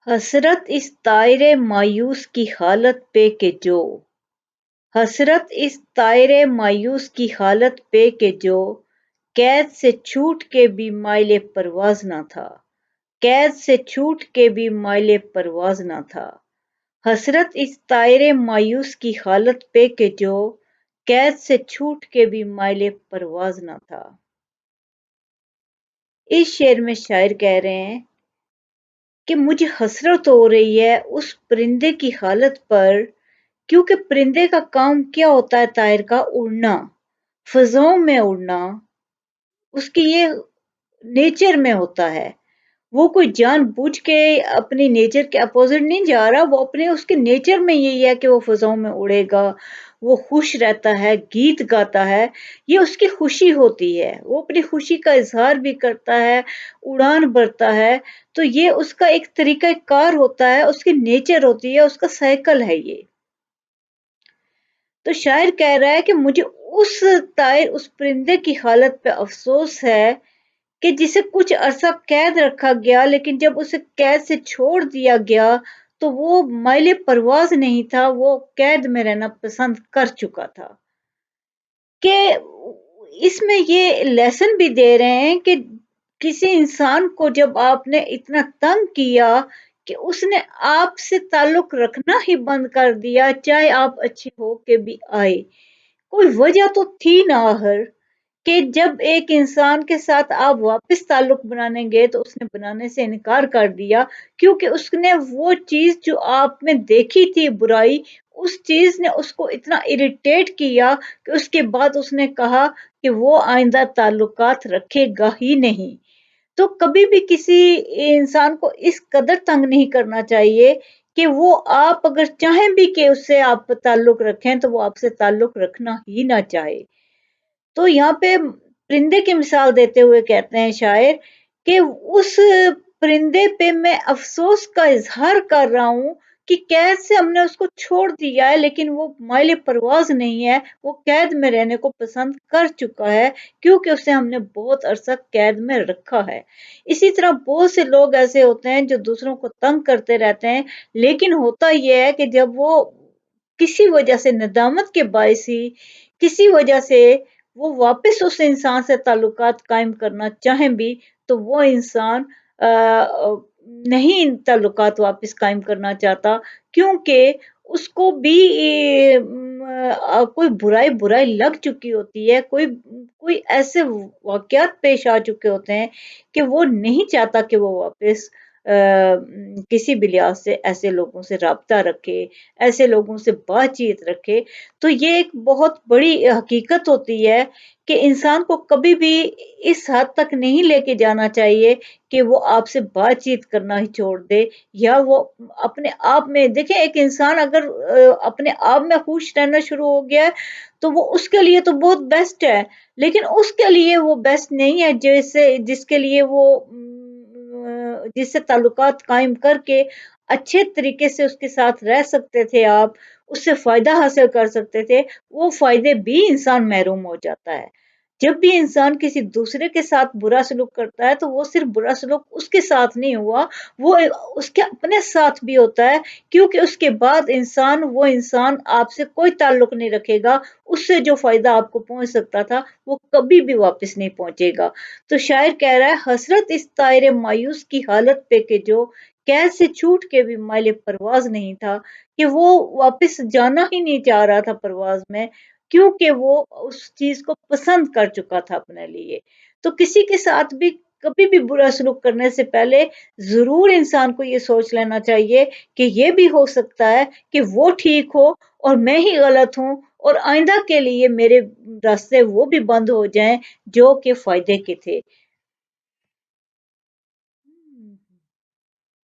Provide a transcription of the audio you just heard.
حسرت اس طائر مایوس کی حالت پہ کہ جو حسرت اس طائر مایوس کی حالت پہ کہ جو قید سے چھوٹ کے بھی مائل پرواز نہ تھا، قید سے چھوٹ کے بھی مائل پرواز نہ تھا۔ حسرت اس طائر مایوس کی حالت پہ کہ جو قید سے چھوٹ کے بھی مائل پرواز نہ تھا۔ اس شعر میں شاعر کہہ رہے ہیں کہ مجھے حسرت ہو رہی ہے اس پرندے کی حالت پر، کیونکہ پرندے کا کام کیا ہوتا ہے؟ طائر کا اڑنا، فضاؤں میں اڑنا، اس کی یہ نیچر میں ہوتا ہے۔ وہ کوئی جان بوجھ کے اپنی نیچر کے اپوزٹ نہیں جا رہا، وہ اپنے اس کے نیچر میں یہی ہے کہ وہ فضاؤں میں اڑے گا، وہ خوش رہتا ہے، گیت گاتا ہے، یہ اس کی خوشی ہوتی ہے، وہ اپنی خوشی کا اظہار بھی کرتا ہے، اڑان بھرتا ہے، تو یہ اس کا ایک طریقہ کار ہوتا ہے، اس کی نیچر ہوتی ہے، اس کا سائیکل ہے یہ۔ تو شاعر کہہ رہا ہے کہ مجھے اس طائر، اس پرندے کی حالت پہ افسوس ہے کہ جسے کچھ عرصہ قید رکھا گیا، لیکن جب اسے قید سے چھوڑ دیا گیا تو وہ مائل پرواز نہیں تھا، وہ قید میں رہنا پسند کر چکا تھا۔ کہ اس میں یہ لیسن بھی دے رہے ہیں کہ کسی انسان کو جب آپ نے اتنا تنگ کیا کہ اس نے آپ سے تعلق رکھنا ہی بند کر دیا، چاہے آپ اچھی ہو کے بھی آئے، کوئی وجہ تو تھی نہ آخر، کہ جب ایک انسان کے ساتھ آپ واپس تعلق بنانے گئے تو اس نے بنانے سے انکار کر دیا، کیونکہ اس نے وہ چیز جو آپ میں دیکھی تھی برائی، اس چیز نے اس کو اتنا اریٹیٹ کیا کہ اس کے بعد اس نے کہا کہ وہ آئندہ تعلقات رکھے گا ہی نہیں۔ تو کبھی بھی کسی انسان کو اس قدر تنگ نہیں کرنا چاہیے کہ وہ آپ اگر چاہیں بھی کہ اس سے آپ تعلق رکھیں تو وہ آپ سے تعلق رکھنا ہی نہ چاہے۔ تو یہاں پہ پرندے کی مثال دیتے ہوئے کہتے ہیں شاعر کہ اس پرندے پہ میں افسوس کا اظہار کر رہا ہوں کہ قید سے ہم نے اس کو چھوڑ دیا ہے، لیکن وہ مائل پرواز نہیں ہے، وہ قید میں رہنے کو پسند کر چکا ہے، کیونکہ اسے ہم نے بہت عرصہ قید میں رکھا ہے۔ اسی طرح بہت سے لوگ ایسے ہوتے ہیں جو دوسروں کو تنگ کرتے رہتے ہیں، لیکن ہوتا یہ ہے کہ جب وہ کسی وجہ سے ندامت کے باعث ہی، کسی وجہ سے وہ واپس اس انسان سے تعلقات قائم کرنا چاہیں بھی تو وہ انسان نہیں تعلقات واپس قائم کرنا چاہتا، کیونکہ اس کو بھی کوئی برائی لگ چکی ہوتی ہے، کوئی ایسے واقعات پیش آ چکے ہوتے ہیں کہ وہ نہیں چاہتا کہ وہ واپس کسی بھی لحاظ سے ایسے لوگوں سے رابطہ رکھے، ایسے لوگوں سے بات چیت رکھے۔ تو یہ ایک بہت بڑی حقیقت ہوتی ہے کہ انسان کو کبھی بھی اس حد تک نہیں لے کے جانا چاہیے کہ وہ آپ سے بات چیت کرنا ہی چھوڑ دے، یا وہ اپنے آپ میں دیکھیں، ایک انسان اگر اپنے آپ میں خوش رہنا شروع ہو گیا ہے تو وہ اس کے لیے تو بہت بیسٹ ہے، لیکن اس کے لیے وہ بیسٹ نہیں ہے جس کے لیے وہ جس سے تعلقات قائم کر کے اچھے طریقے سے اس کے ساتھ رہ سکتے تھے، آپ اس سے فائدہ حاصل کر سکتے تھے، وہ فائدے بھی انسان محروم ہو جاتا ہے۔ جب بھی انسان کسی دوسرے کے ساتھ برا سلوک کرتا ہے تو وہ صرف برا سلوک اس کے ساتھ نہیں ہوا، وہ اس کے اپنے ساتھ بھی ہوتا ہے، کیونکہ اس کے بعد وہ انسان آپ سے کوئی تعلق نہیں رکھے گا، اس سے جو فائدہ آپ کو پہنچ سکتا تھا وہ کبھی بھی واپس نہیں پہنچے گا۔ تو شاعر کہہ رہا ہے حسرت اس طائر مایوس کی حالت پہ کہ جو قید سے چھوٹ کے بھی مائل پرواز نہیں تھا، کہ وہ واپس جانا ہی نہیں چاہ رہا تھا پرواز میں، کیونکہ وہ اس چیز کو پسند کر چکا تھا اپنے لیے۔ تو کسی کے ساتھ بھی کبھی بھی برا سلوک کرنے سے پہلے ضرور انسان کو یہ سوچ لینا چاہیے کہ یہ بھی ہو سکتا ہے کہ وہ ٹھیک ہو اور میں ہی غلط ہوں، اور آئندہ کے لیے میرے راستے وہ بھی بند ہو جائیں جو کہ فائدے کے تھے۔